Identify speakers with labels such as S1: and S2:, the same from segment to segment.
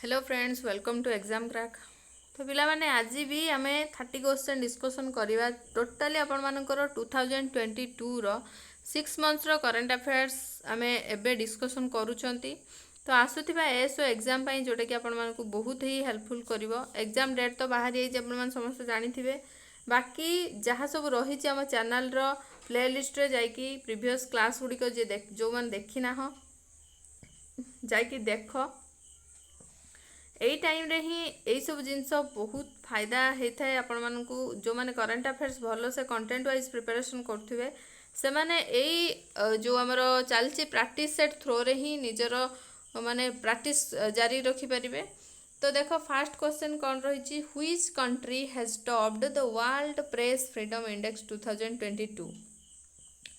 S1: Hello friends, welcome to exam crack. तो पिला माने आज भी आम 30 क्वेश्चन डिस्कसन करवा टोटाली आपण मानकर 2022 रो 6 मंथ्स रो करंट अफेयर्स आम एबे डिस्कसन करूछंती। तो आसुथिबा एसओ एग्जाम पई जोटा कि आपण मानकु बहुत ही हेल्पफुल करिवो। एग्जाम डेट तो बाहर जाई आपण मान समस्त जानिथिबे। बाकी जहाँ सब रही आम चैनल रो प्लेलिस्ट रे जाई कि प्रीवियस क्लास गुडी को जे जो मन देखि ना हो जाई कि देखो। एई टाइम रे ही एई सब जिनस बहुत फायदा होता है आपण मानकु जो माने करंट अफेयर्स भलो से कंटेंट वाइज प्रिपरेशन करथिबे से माने एई जो हमरो चलची प्रैक्टिस सेट थ्रो रे ही निजर माने प्रैक्टिस जारी रखि परिबे। तो देखो फर्स्ट क्वेश्चन कौन रही, which country has topped the world Press Freedom index 2022।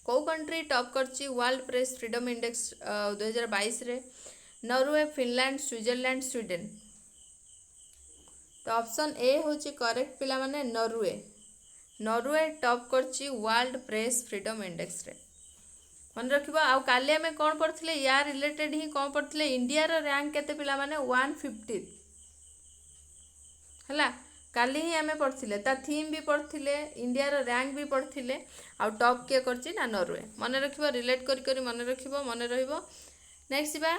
S1: कौ कंट्री टॉप करची वर्ल्ड प्रेस फ्रीडम इंडेक्स 2022 रे? Norway, Finland, Switzerland, Sweden. तो ऑप्शन ए होची करेक्ट पिला माने नॉर्वे। नॉर्वे टॉप करची वर्ल्ड प्रेस फ्रीडम इंडेक्स रे। मन रखिबा। आ काली हमें कौन पढ़थिले या रिलेटेड ही कौन पढ़थिले, इंडिया रो रैंक केते पिला माने 150 हला। काली ही हमें पढ़थिले ता थीम भी पढ़थिले, इंडिया रो रैंक भी पढ़थिले। आ टॉप के करची ना नॉर्वे। मन रखिबो, रिलेट करी करी मन रखिबो, मन रहिबो। नेक्स्ट बा,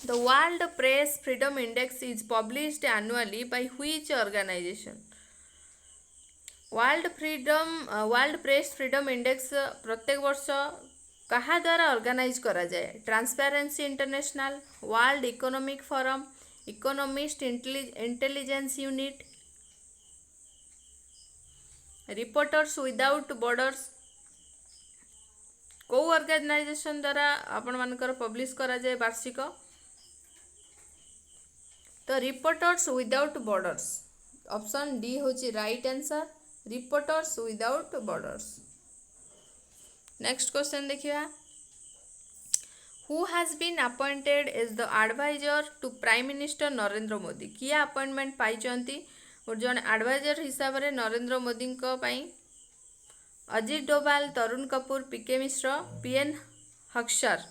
S1: the World Press Freedom Index is published annually by which organization? World Press Freedom Index प्रत्येक वर्ष कहा द्वारा ऑर्गेनाइज करा जाए? Transparency International, World economic Forum, Economist Intelligence Unit, Reporters Without Borders. को ऑर्गेनाइजेशन द्वारा आपण मानकर पब्लिश करा जाए वार्षिक? तो Reporters Without Borders. Option D होची right answer, Reporters Without Borders. Next question देखिए, who has been appointed as the adviser to Prime Minister Narendra Modi? किए अपॉइंटमेंट पाइचंती जन एडवाइजर हिसाब रे नरेंद्र मोदी को पई? अजित डोभाल, तरुण कपूर, पीके मिश्र, पीएन हक्सर।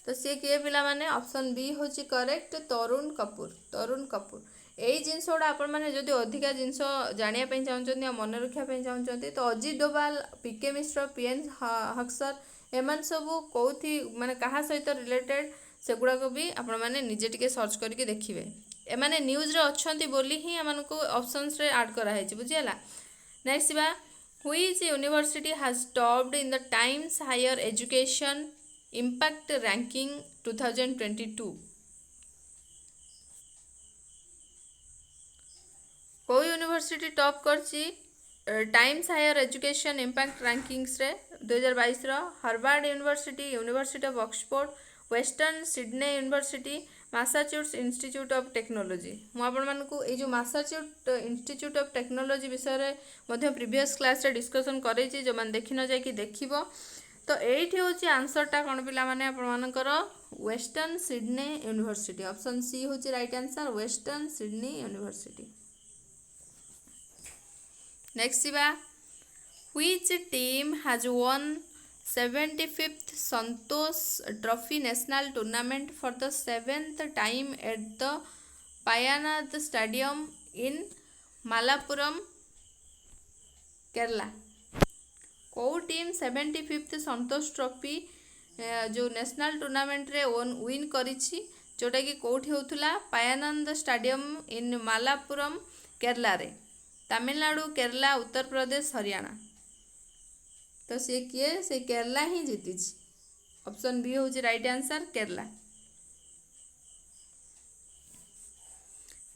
S1: तो सी किए पिला माने ऑप्शन बी होची करेक्ट, तरुण कपूर। तरुण कपूर यही जिनस गुड़ा आपण मैंने जदि अधिका जिनस जानापी चाहते मन रखापी चाहते तो अजित डोभाल, पीके मिश्र, पीएन हक्सर एम सब कौथी माने कहा सहित रिलेटेड सेगुड़ा भी आपण मैंने निजे टिके सर्च करके देखिए। एमाने न्यूज रे अछंती बोली ही एमानकु ऑप्शंस रे ऐड करा है बुझीला। नेक्स्ट बा, which university has topped in the Times Higher Education Impact Ranking 2022? को यूनिवर्सिटी टॉप करची Times Higher Education Impact Rankings रे 2022 रो? Harvard University, University of Oxford, Western Sydney University, Massachusetts Institute of Technology. मु आपण मानकु ए जो Massachusetts Institute of technology विषय रे मध्य previous class रे डिस्कशन करैछि, जो मान देखि न जाय कि देखिबो। तो एठी होची आंसरटा कौन पिला माने आपण मानकर western Sydney university. Option C होची right answer, western Sydney university. Next बा, which team has won 75th Santosh trophy national tournament for the 7th time at the Payyanad stadium in Malappuram, Kerala? कौ टीम 75th संतोष ट्रॉफी जो नेशनल टूर्नामेंट रे win करिछि, जोटा कि कौटी होतुला? पायानंद स्टेडियम इन मालापुरम, केरला रे। तमिलनाडु, केरला, उत्तर प्रदेश, हरियाणा। तो सी किए से केरला ही जीति। ऑप्शन बी होची राइट आंसर, केरला।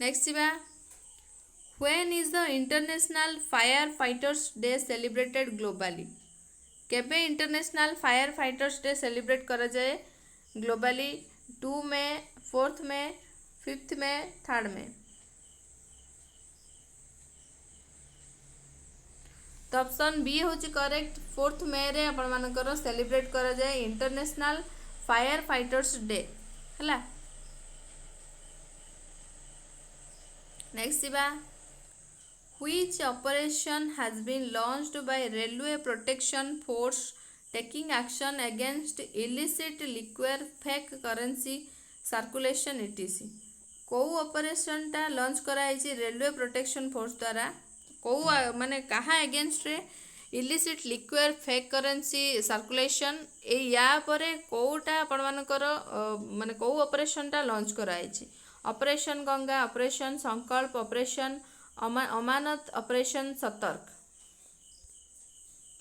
S1: नेक्स्ट बा, when is the international fire fighters day celebrated globally? केबे international fire fighters day celebrate करा जाए ग्लोबली? 2 मई, 4th मई, 5th मई, 3rd मई। तो ऑप्शन बी होची करेक्ट, 4th मई रे आपण मानकर सेलिब्रेट करा जाए इंटरनेशनल फायर फाइटर्स डे हला। नेक्स्ट बा, which operation has been launched by Railway Protection Force taking action against illicit liquor, fake currency circulation etc. कौ ऑपरेशन टा लॉन्च कराई रेलवे प्रोटेक्शन फोर्स द्वारा कौ माने कहा अगेंस्ट रे illicit liquid fake currency circulation या परे कोटा आपण मानकर माने कौ ऑपरेशन टा लॉन्च कराई ऑपरेशन गंगा ऑपरेशन संकल्प ऑपरेशन अमानत ऑपरेशन सतर्क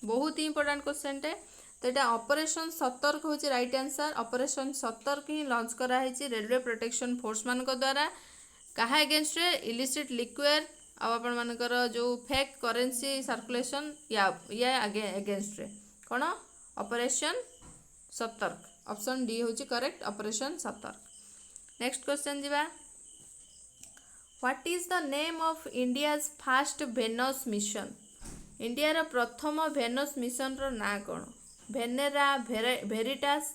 S1: बहुत ही इंपोर्टेंट क्वेश्चन टे तो यहाँ ऑपरेशन सतर्क हूँ राइट आंसर ऑपरेशन सतर्क ही लॉन्च कराई रेलवे प्रोटेक्शन फोर्स मान द्वारा कहा अगेंस्ट रे इलिसिट लिक्विड आपण मानकर जो फेक करेंसी सर्कुलेशन या अगेंस्ट रे कौन ऑपरेशन सतर्क ऑप्शन डी हूँ correct operation Satark next question जीवा what is the name of India's first Venus mission India प्रथम वेनस मिशन रो ना कौन भेनेरा भेरिटास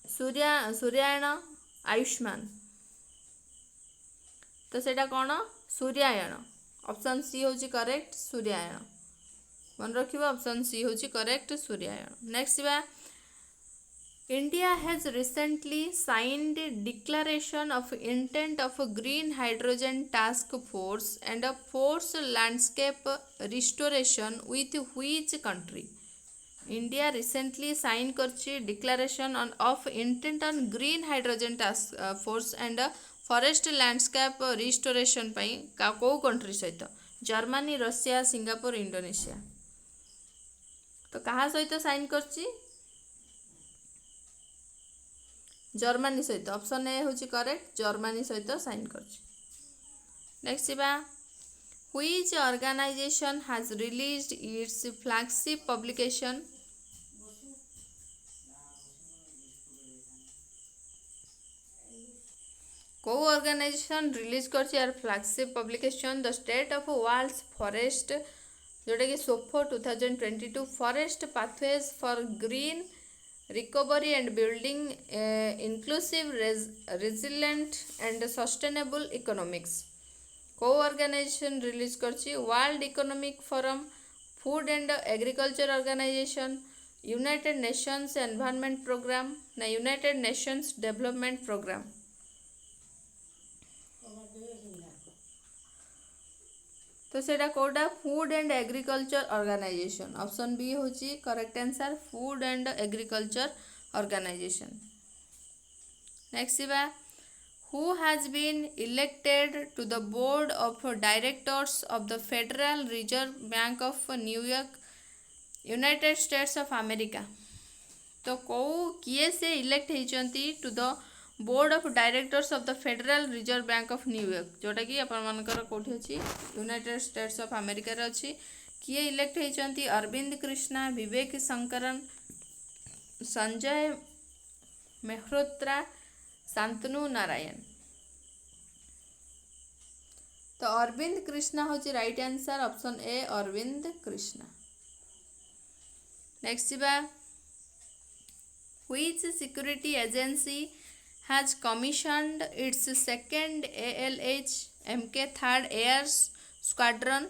S1: सूर्यायण आयुष्मान तो सेटा कौन सूर्यायण ऑप्शन सी हूँ करेक्ट सूर्यायण मन रखिबा ऑप्शन सी हूँ करेक्ट सूर्यायण नेक्स्ट बा India has recently signed declaration of intent of a green hydrogen task force and a forced landscape restoration with which country? India recently signed करछि declaration of intent on green hydrogen task force and a forest landscape restoration ପାଇଁ को country सहित Germany Russia Singapore Indonesia तो कहा सहित sign करछि Germany सहित option A हूँ करेक्ट जर्मनी सहित साइन कर नेक्स्ट बा which organization has released its flagship publication को ऑर्गेनाइजेशन रिलीज कर यार flagship publication the state of world's forest जोटा कि सोफो 2022 forest pathways for green recovery and building inclusive resilient and sustainable economics को ऑर्गेनाइजेशन रिलीज करछि world economic forum food and agriculture organization united nations environment programme ना united nations development programme तो सेटा कोडा food and agriculture organization option B हूँ correct answer food and agriculture organization next बा who has been elected to the board of directors of the federal reserve bank of New York United States of America तो कौ किए से elect होती to the board of directors of the federal reserve bank of New York जोटा कि आपर कौटी अच्छी United States of America अच्छी किए इलेक्ट होती अरविंद कृष्णा विवेक शंकरन संजय मेहरोत्रा शांतनु नारायण तो अरविंद कृष्णा हूँ right answer option A Arvind Krishna next बा which security agency has commissioned its second ALH MK 3rd Air Squadron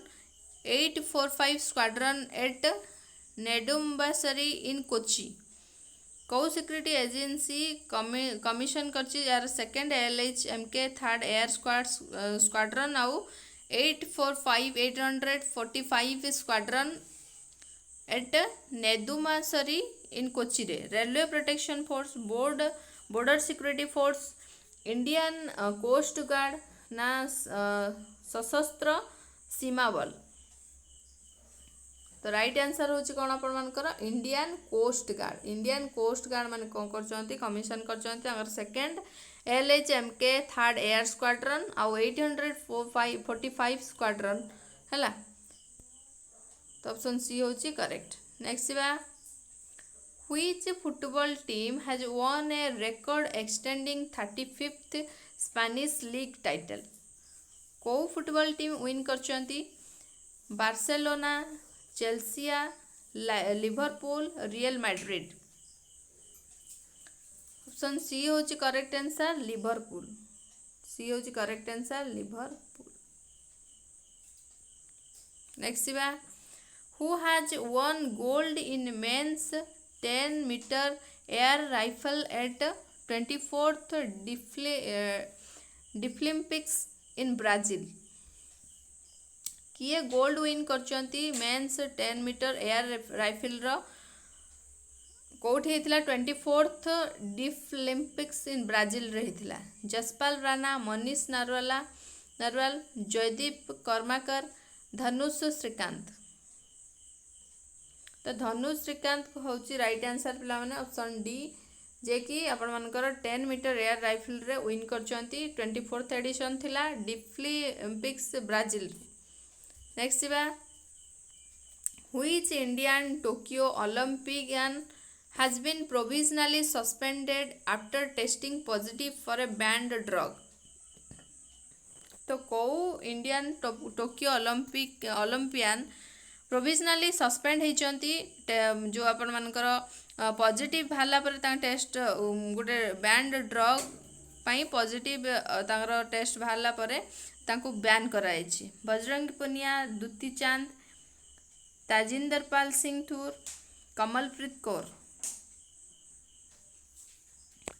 S1: 845 Squadron at Nedumbassery in Kochi कौ सिक्योरिटी एजेंसी कमिशन करछि यार second ALH MK 3rd air squadron आउ 845 squadron at Nedumbassery in Kochi रे railway protection force border security force Indian coast guard ना सशस्त्र सीमा बल तो right answer हूँ कौन आपर इंडियन कोस्ट गार्ड माने कौन कर कमिशन कर second ALH MK 3rd air squadron आउ 845 स्क्वाड्रन है तो ऑप्शन सी हूँ करेक्ट नेक्स्ट बा Which football team has won a record extending 35th Spanish League title? को फुटबॉल टीम विन करचंती Barcelona Chelsea Liverpool Real Madrid option C हूँ correct answer Liverpool C हूँ correct answer Liverpool next बा who has won gold in men's 10 meter air rifle at 24th Deaflympics in Brazil किए gold win करचंती men's 10 metre air rifle रो कोठी हेतिला 24th Deaflympics in Brazil रे हेतिला जसपाल राणा मनीष नरवाल जयदीप कर्माकर धनुष श्रीकांत तो धनुष श्रीकांत होची राइट आंसर पिला माने ऑप्शन डी जे कि आपण मानकर 10 मीटर एयर राइफल रे विन करचंती 24th एडिशन थिला डिफ्लिम्पिक्स ब्राजिल। नेक्स्ट बा which Indian Tokyo Olympian has been provisionally suspended after testing positive for a banned drug। तो कौ इंडियन टोक्यो ओलंपियन प्रोविजनाली सस्पेंड होती जो आपण मानकर पॉजिटिव बाहला पर टेस्ट गोटे बैंड ड्रग पाई पॉजिटिव तांकर टेस्ट बाहला पर तांको बैन कराई बजरंग पुनिया दुती चांद ताजिंदर पाल सिंह थूर कमलप्रीत कौर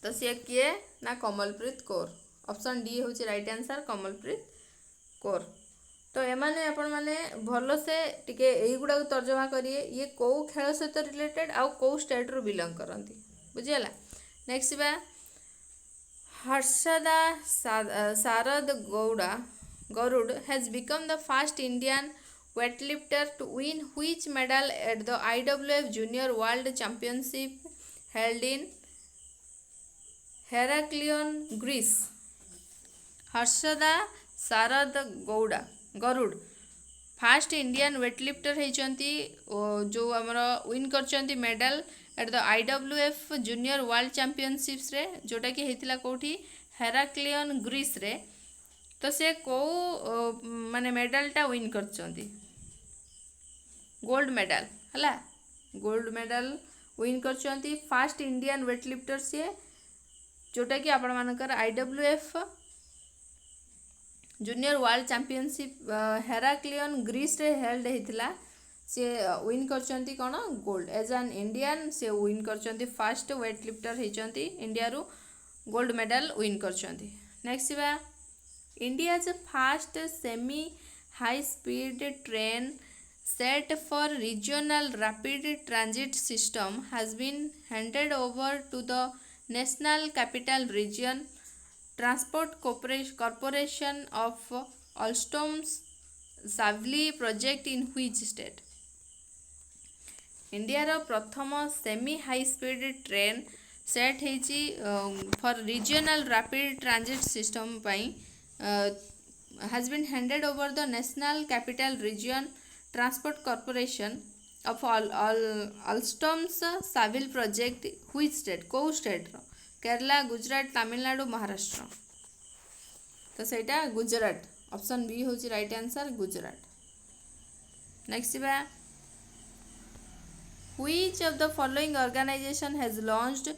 S1: तो सी किए ना कमलप्रीत कौर ऑप्शन डी हूँ राइट आंसर कमलप्रीत कौर। तो एमाने आपण माने भल से टिके एगुड़ा तर्जमा करिए ये कौ खेल सहित रिलेटेड आउ कौ स्टेट रू बिलोंग करती बुझीगला। नेक्स्ट बा Harshada Sharad Garud has become the first Indian weightlifter to win which medal at the IWF Junior World Championship held in Heraklion Greece. Harshada Sharad Garud first Indian weightlifter होती जो आमर विन कर medal at the IWF junior world championships रे जोटा कि होता कौटी हेराक्लियन Greece रे। तो से कौ माने मेडलटा विन कर गोल्ड मेडल है गोल्ड मेडल विन कर फास्ट इंडियन वेटलिफ्टर सी जोटा कि आपण मानकर IWF junior world championship Heraklion Greece रे हेल्ड होता सी विन कर कौन गोल्ड एज एन इंडियन से विन कर फास्ट वेटलिफ्टर होती इंडिया रू गोल्ड मेडल विन कर। नेक्स्ट बा India's first semi high speed train set for regional rapid transit system has been handed over to the National Capital Region Transport Corporation of Alstom's Savli project in which state? India रो प्रथम semi high speed train set होती for regional rapid transit system has been handed over the National Capital Region Transport Corporation of Alstom's Savli project which state को state रो केरला गुजरात तमिलनाडु महाराष्ट्र तो सेटा Gujarat option B होची right answer Gujarat. Next बा which of the following organization has launched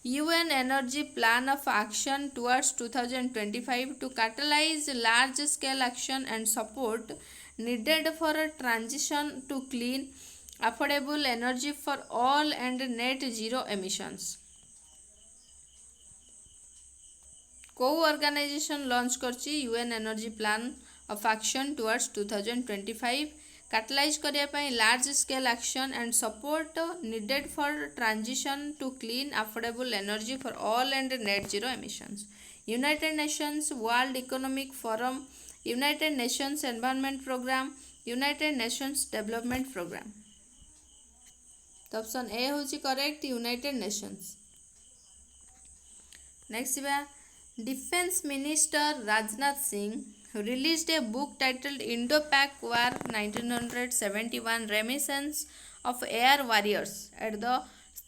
S1: UN Energy Plan of Action towards 2025 to catalyze large scale action and support needed for a transition to clean affordable energy for all and net zero emissions। को organization launch करची UN energy plan of action towards 2025 catalyse करिया पई large scale action and support needed for transition to clean affordable energy for all and net zero emissions. United nations world economic forum united nations environment programme united nations development programme. तो option A होची correct united nations. Next बा defence minister Rajnath Singh released a book titled Indo-Pak War 1971 Reminiscence of Air Warriors at the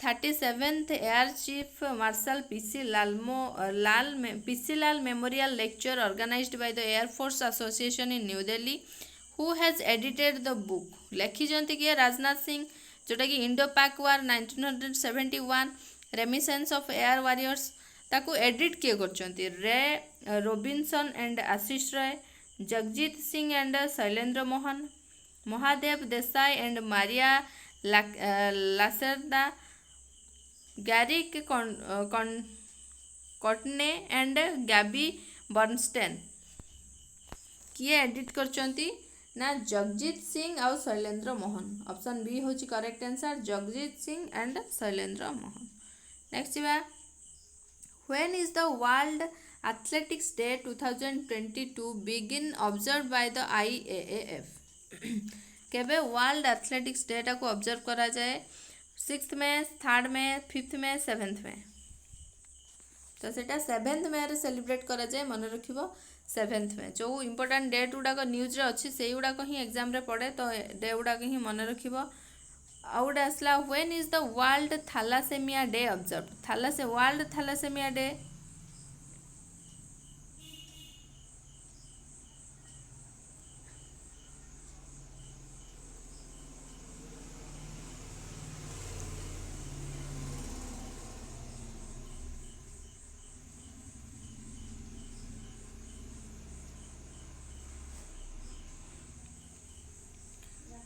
S1: 37th Air Chief Marshal PC Lal Memorial Lecture organized by the Air Force Association in New Delhi। Who has edited the book? लिखिजंती किए राजनाथ सिंह जोटा कि Indo Pak war 1971 reminiscences of air warriors ताकू edit किए करचंती Ray Robinson and Ashish Rai Jagjit Singh and Shailendra Mohan Mahadev Desai and Maria Lacerda Garrick Courtney and Gabby Bernstein. किए edit करचंती ना जगजीत सिंह और शैलेंद्र मोहन। ऑप्शन बी होची correct answer, Jagjit Singh and Shailendra Mohan. Next बा when is the world athletics day 2022 begin observe by the IAAF। केबे world athletics day टाको observe करा जाए? 6 में, 3 में, 5 में, 7 में। तो सेटा 7 में रे सेलिब्रेट करा जाए, मन रखिबो 7 में। जो इंपोर्टेंट डेट गुड़ाक न्यूज रे अच्छी से गुड़ाक ही एग्जाम रे पड़े, तो डे गुड़ाक ही मन रखिबो। आउ गोटे आसला when is the world thalassemia day observe? World thalassemia day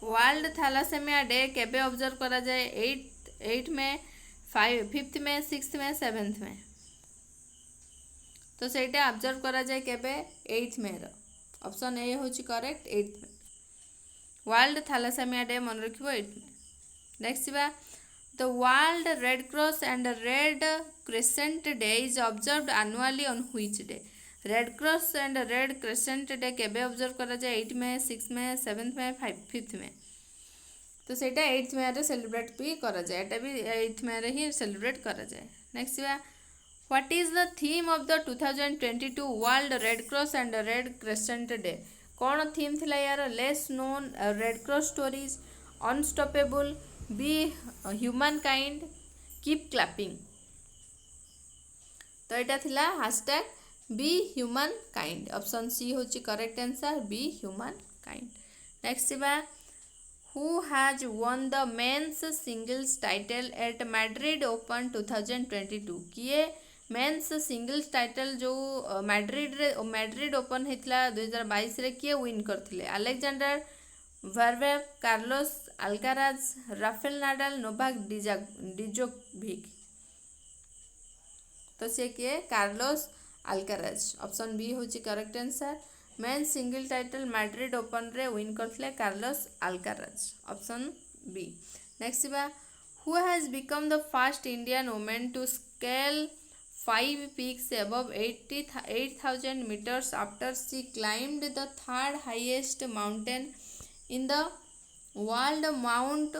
S1: world thalassemia day केबे ऑब्जर्व करा जाए? 8 में, 5 में, 6 में, 7 में। तो सेटा ऑब्जर्व करा जाए केबे? 8 में। ऑप्शन ए होची करेक्ट, 8 में। वर्ल्ड थैलासेमिया डे मन रखिबो 8 में। नेक्स्ट बा the world red cross and red crescent day is observed annually on which day? Red cross and red crescent day केबे ऑब्जर्व करा जाए? 8 में, 6 में, 7 में, 5 में। तो सेटा 8 में रे सेलिब्रेट भी करा जाए, एटा भी 8 में रे ही सेलिब्रेट करा जाए। नेक्स्ट बा what is the theme of the 2022 world red cross and red crescent day? कौन थीम थिला यार? Less known, red cross stories, unstoppable, be human kind, keep clapping. तो यहाँ थिला hashtag be human kind. Option C होची correct answer, be human kind. Next बा who has won the men's singles title at Madrid open 2022? किए men's singles title जो Madrid open होता 2022 रे किए विन करथिले? Alexander Zverev, Carlos Alcaraz, Rafael Nadal, Novak Djokovic. तो से किए? Carlos Alcaraz. ऑप्शन बी होची correct answer. Men single title Madrid open रे विन करथिले Carlos Alcaraz. Option B. Next बा who has become the first Indian women to scale 5 peaks above 8,000 meters after she climbed the third highest mountain in the world, Mount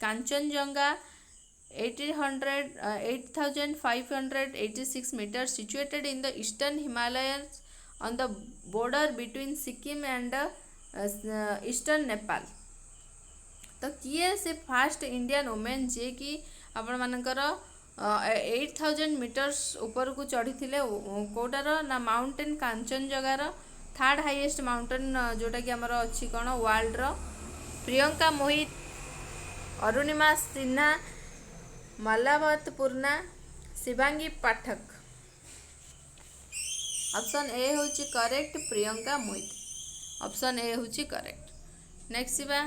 S1: Kanchenjunga, 8,586 meters, situated in the eastern Himalayas on the border between Sikkim and eastern Nepal। तो किए से fast Indian women जे कि आपण मानकर 8,000 metres ऊपर को चढ़ी कौटार ना माउंटेन कांचनजंगार थर्ड हाईएस्ट माउंटेन जोटा कि आमर अच्छी कौन वर्ल्ड रो? प्रियंका मोहित, अरुणिमा सिन्हा, मलावत पूर्णा, शिवांगी पाठक। ऑप्शन ए होची correct, Priyanka Mohite. Option A होची करेक्ट। नेक्स्ट बा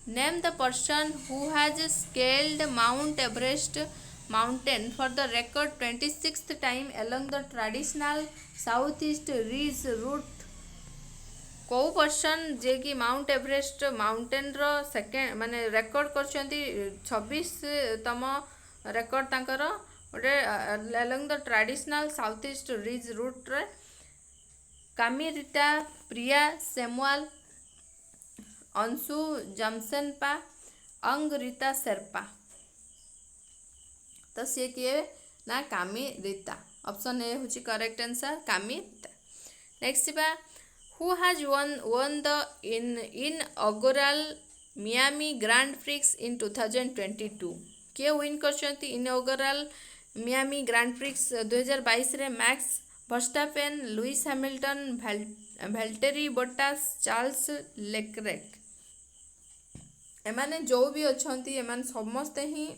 S1: name the person who has scaled Mount Everest mountain for the record 26th time along the traditional southeast ridge route। को पर्सन जे कि माउंट एवरेस्ट माउंटेन रो second माने record करछंती 26तम record तांकर गोटे along the traditional southeast ridge route रे कामिरिता, प्रिया सेमुअल, अंशु जमसेनपा, अंगरीता शेरपा। तो सी किए ना कामी रीता। ऑप्शन ए होची correct answer, Kami Rita. Next बा who has won the inaugural Miami grand prix in 2022? किए विन करछंती इनऑगरल मियामी ग्रैंड प्रिक्स 2022 रे? Max Verstappen, Lewis Hamilton, Valtteri Bottas, Charles Leclerc. एमाने जो भी अछंती एमान समस्ते ही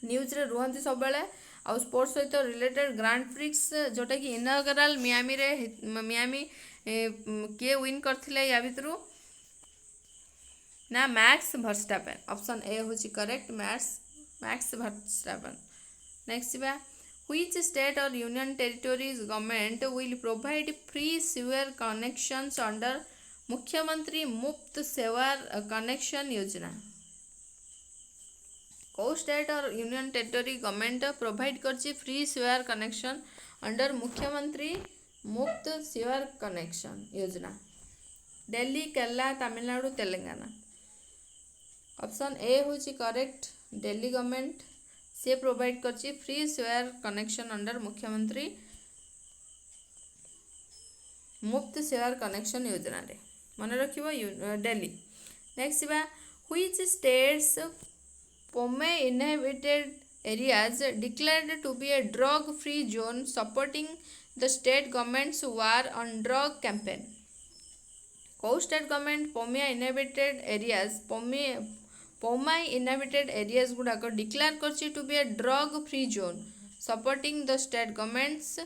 S1: न्यूज रे रुहंती सब बेले आ स्पोर्ट्स सहित रिलेटेड ग्रैंड प्रिक्स जोटा कि इनॉगरल मियामी रे मियामी किए विन करथिले या भितरु ना मैक्स वर्स्टापेन। ऑप्शन ए होची करेक्ट, मैक्स वर्स्टापेन। नेक्स्ट बा Which state or union territories government will provide free sewer connections under मुख्यमंत्री मुफ्त सेवार कनेक्शन योजना? कौ स्टेट और यूनियन टेरिटोरी गवर्नमेंट प्रोवाइड करछि फ्री सेवार कनेक्शन अंडर मुख्यमंत्री मुफ्त सेवार कनेक्शन योजना? दिल्ली, केरला, तमिलनाडु, तेलंगाना। ऑप्शन ए होची करेक्ट, दिल्ली गवर्नमेंट से प्रोवाइड करछि फ्री सेवार कनेक्शन अंडर मुख्यमंत्री मुफ्त सेवार कनेक्शन योजना रे मन रखिबो दिल्ली। नेक्स्ट बा which states Pome inhabited areas declared to be a drug-free zone supporting the state government's war on drug campaign? कौ state government Poumai inhabited areas Poumai inhabited areas गुड़ाक डिक्लेयर करछि to be a drug free zone supporting the state government's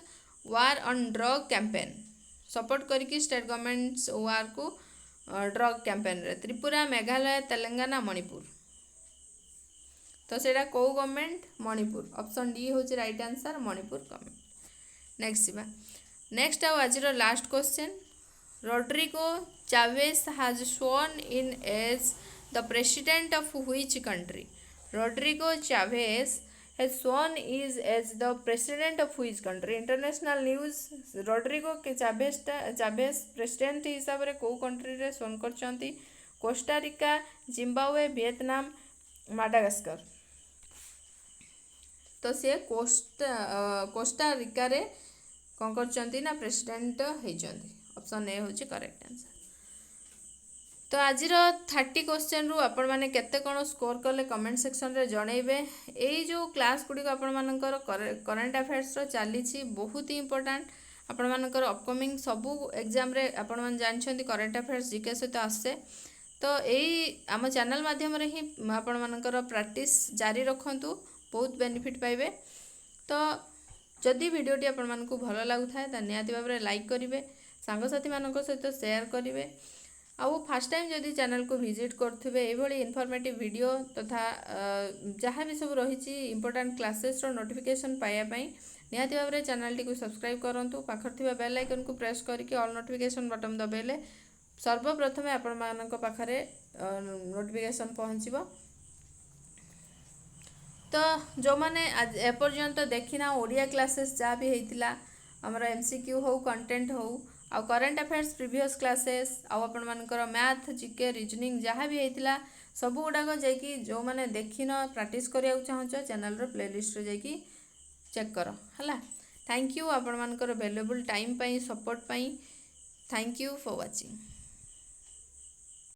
S1: war on drug campaign? Support करके state government's war को drug campaign रे त्रिपुरा, मेघालय, तेलंगाना, मणिपुर। तो सेटा कौ government? Manipur. Option D होची right answer, Manipur government. Next आज last question. Rodrigo Chaves has sworn in as the president of which country? Rodrigo Chavez has sworn is as the president of which country? International news Rodrigo के Chaves president हिसाब रे कौ country रे sworn करछंती? Costa Rica, Zimbabwe, Vietnam, Madagascar. तो C Costa Rica रे कौन करछंती ना प्रेसिडेंट होइछंती। ऑप्शन ए होची करेक्ट आंसर। तो आज 30 क्वेश्चन रु आपण माने केते कोन स्कोर कले कमेंट सेक्शन रे जणैबे। एई जो क्लास गुडी को आपण मानकर करंट अफेयर्स रो चालीछि बहुत ही इंपोर्टेंट। आपण मानकर अपकमिंग सबु एग्जाम रे आपण मान जानछंती करंट अफेयर्स जीके सहित आसे। तो एई आम चैनल माध्यम रे ही आपण मानकर प्रैक्टिस जारी रखंतु, बहुत बेनिफिट पाइबे। तो जदि वीडियोटी आपण मानकु भलो लागु थाए त नियाति भाबरे लाइक करिवे, सांगसाथी मानक सहित शेयर करिवे। आउ फर्स्ट टाइम जदि चैनल को विजिट करथुबे एभली इनफॉर्मेटिव वीडियो तथा जहाँ भी सब रही इंपोर्टेंट क्लासेस रो नोटिफिकेशन पाया पई नियाति भाबरे चैनल टी को सब्सक्राइब करंतु। पाखर थिबा बेल आइकन को प्रेस करके ऑल नोटिफिकेशन बटन दबेले सर्वप्रथम आपण मानक पाखरे नोटिफिकेशन पहुँचबो। तो जो मैंने एपर्यंत देखिना ओडिया क्लासेस जहाँ भी होता आमर एमसीक्यू हो कंटेंट हो आउ करंट अफेयर्स प्रीवियस क्लासेस आउ आपण मानकर मैथ जीके रीजनिंग जहाँ भी होता सबू गुड़ाक जाकि जो मैंने देखिन प्रैक्टिस करिया चाहूच चैनल रो प्लेलिस्ट रे जाकि चेक कर हला। थैंक यू आपण मानकर valuable time pi support pi. Thank you for watching.